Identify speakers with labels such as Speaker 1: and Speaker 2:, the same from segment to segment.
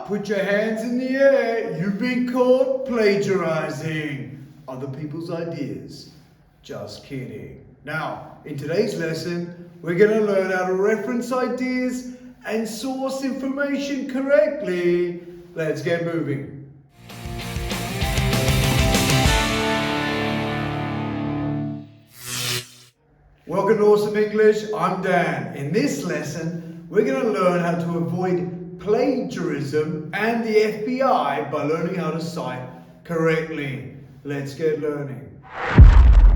Speaker 1: put your hands in the air. You've been caught plagiarizing other people's ideas. Just kidding. Now, in today's lesson, we're going to learn how to reference ideas and source information correctly. Let's get moving. Welcome to Awesome English. I'm Dan. In this lesson, we're going to learn how to avoid plagiarism and the FBI by learning how to cite correctly. Let's get learning.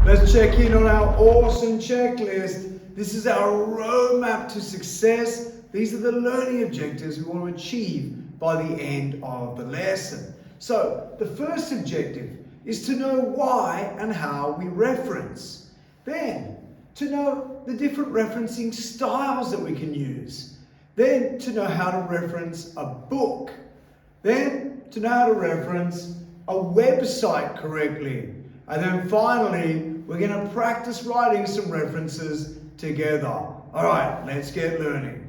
Speaker 1: Let's check in on our awesome checklist. This is our roadmap to success. These are the learning objectives we want to achieve by the end of the lesson. So, the first objective is to know why and how we reference. Then, to know the different referencing styles that we can use. Then to know how to reference a book. Then to know how to reference a website correctly. And then finally, we're going to practice writing some references together. All right, let's get learning.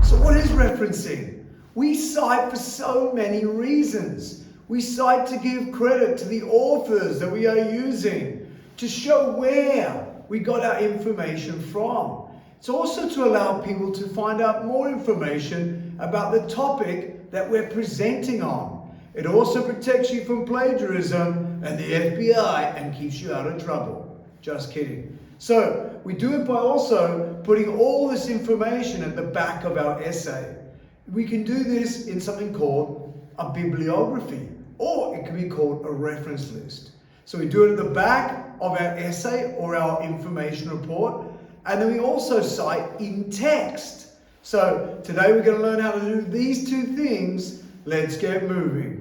Speaker 1: So what is referencing? We cite for so many reasons. We cite to give credit to the authors that we are using, to show where we got our information from. It's also to allow people to find out more information about the topic that we're presenting on. It also protects you from plagiarism and the FBI and keeps you out of trouble. Just kidding. So we do it by also putting all this information at the back of our essay. We can do this in something called a bibliography, or it can be called a reference list. So we do it at the back of our essay or our information report, and then we also cite in text. So today we're going to learn how to do these two things. Let's get moving.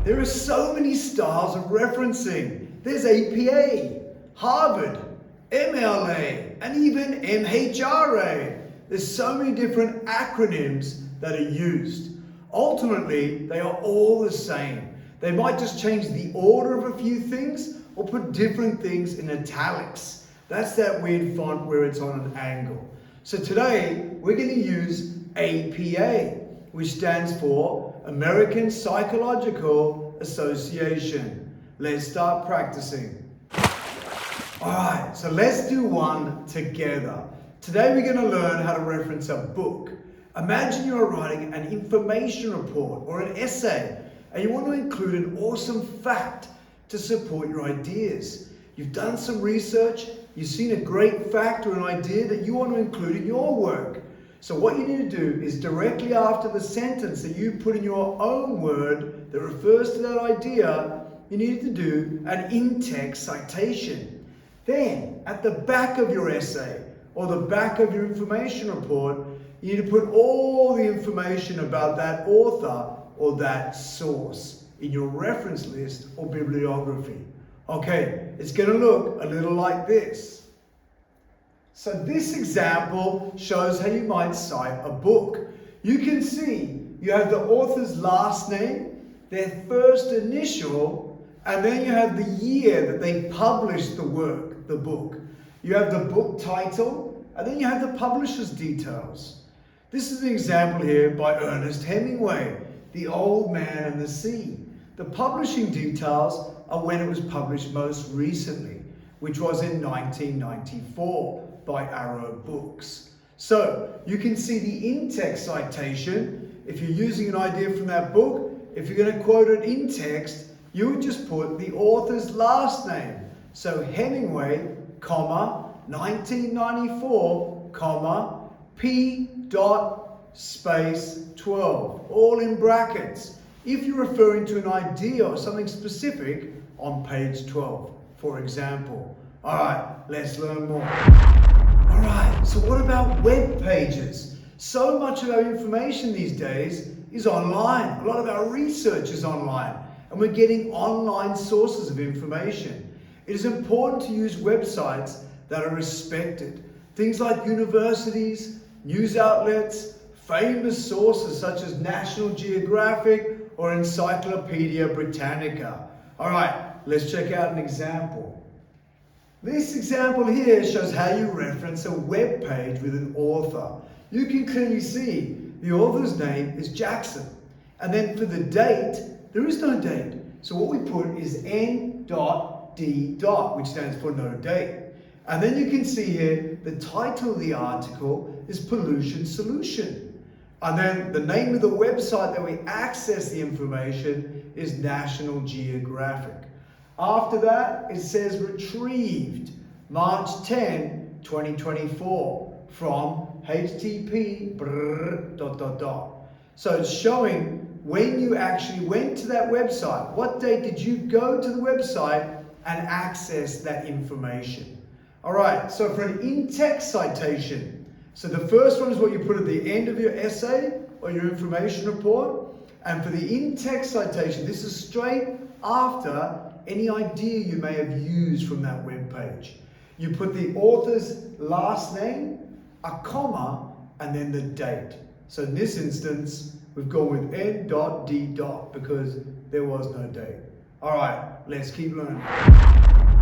Speaker 1: There are so many styles of referencing. There's APA, Harvard, MLA, and even MHRA. There's so many different acronyms that are used. Ultimately, they are all the same. They might just change the order of a few things or put different things in italics. That's that weird font where it's on an angle. So today, we're going to use APA, which stands for American Psychological Association. Let's start practicing. All right, so let's do one together. Today, we're going to learn how to reference a book. Imagine you're writing an information report or an essay, and you want to include an awesome fact to support your ideas. You've done some research, you've seen a great fact or an idea that you want to include in your work. So what you need to do is directly after the sentence that you put in your own word that refers to that idea, you need to do an in-text citation. Then, at the back of your essay or the back of your information report, you need to put all the information about that author or that source in your reference list or bibliography. Okay, it's going to look a little like this. So this example shows how you might cite a book. You can see you have the author's last name, their first initial, and then you have the year that they published the work, the book. You have the book title, and then you have the publisher's details. This is an example here by Ernest Hemingway, The Old Man and the Sea. The publishing details are when it was published most recently, which was in 1994 by Arrow Books. So you can see the in-text citation. If you're using an idea from that book, if you're going to quote it in text, you would just put the author's last name. So Hemingway, comma, 1994, comma, P. space 12, all in brackets, if you're referring to an idea or something specific on page 12, for example. All right, let's learn more. All right, so what about web pages? So much of our information these days is online. A lot of our research is online, and we're getting online sources of information. It is important to use websites that are respected. Things like universities, news outlets, famous sources such as National Geographic or Encyclopedia Britannica. All right, let's check out an example. This example here shows how you reference a web page with an author. You can clearly see the author's name is Jackson. And then for the date, there is no date. So what we put is N.D. which stands for no date. And then you can see here the title of the article is Pollution Solution. And then the name of the website that we access the information is National Geographic. After that, it says retrieved March 10, 2024 from http . So it's showing when you actually went to that website. What date did you go to the website and access that information? All right, so for an in-text citation, so the first one is what you put at the end of your essay or your information report. And for the in-text citation, this is straight after any idea you may have used from that web page. You put the author's last name, a comma, and then the date. So in this instance, we've gone with N.D. because there was no date. All right, let's keep learning.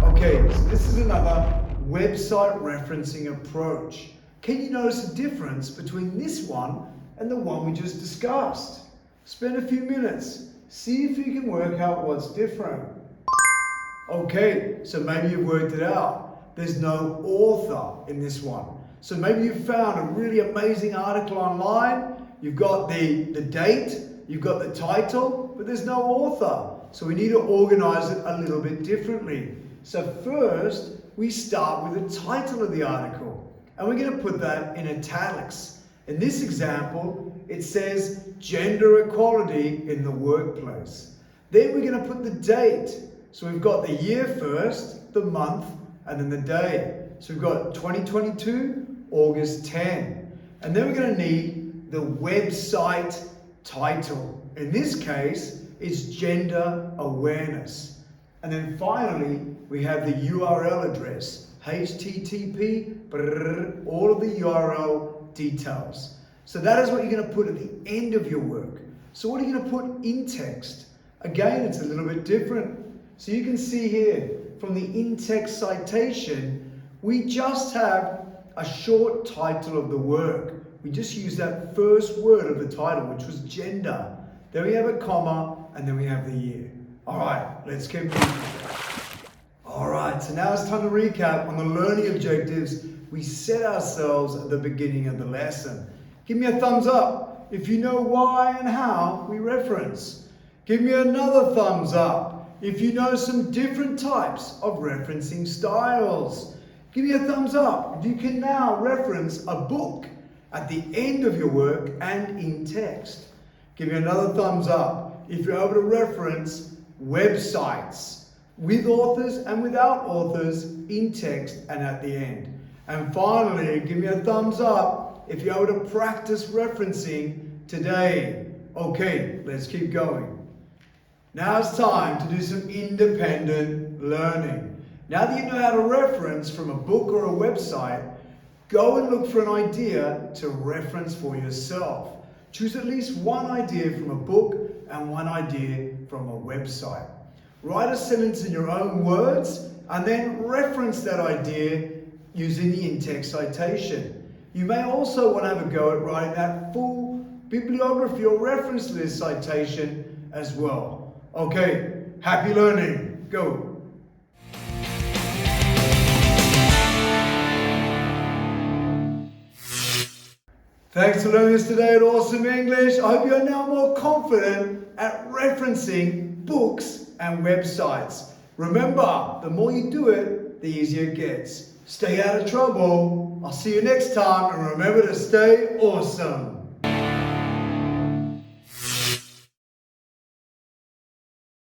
Speaker 1: Okay, so this is another website referencing approach. Can you notice a difference between this one and the one we just discussed? Spend a few minutes, see if you can work out what's different. Okay, so maybe you've worked it out. There's no author in this one. So maybe you found a really amazing article online. You've got the date, you've got the title, but there's no author. So we need to organize it a little bit differently. So first, we start with the title of the article. And we're going to put that in italics. In this example, it says gender equality in the workplace. Then we're going to put the date. So we've got the year first, the month, and then the day. So we've got 2022, August 10. And then we're going to need the website title. In this case, it's gender awareness. And then finally, we have the URL address, HTTP, all of the URL details. So that is what you're going to put at the end of your work. So what are you going to put in text? Again, it's a little bit different. So you can see here, from the in-text citation, we just have a short title of the work. We just use that first word of the title, which was gender. Then we have a comma, and then we have the year. All right, let's keep moving. All right, so now it's time to recap on the learning objectives we set ourselves at the beginning of the lesson. Give me a thumbs up if you know why and how we reference. Give me another thumbs up if you know some different types of referencing styles. Give me a thumbs up if you can now reference a book at the end of your work and in text. Give me another thumbs up if you're able to reference websites with authors and without authors in text and at the end. And finally, give me a thumbs up if you're able to practice referencing today. Okay, let's keep going. Now it's time to do some independent learning. Now that you know how to reference from a book or a website, go and look for an idea to reference for yourself. Choose at least one idea from a book and one idea from a website. Write a sentence in your own words and then reference that idea using the in-text citation. You may also want to have a go at writing that full bibliography or reference list citation as well. Okay, happy learning. Go. Thanks for learning this today at Awesome English. I hope you are now more confident at referencing books and websites. Remember, the more you do it, the easier it gets. Stay out of trouble. I'll see you next time, and remember to stay awesome.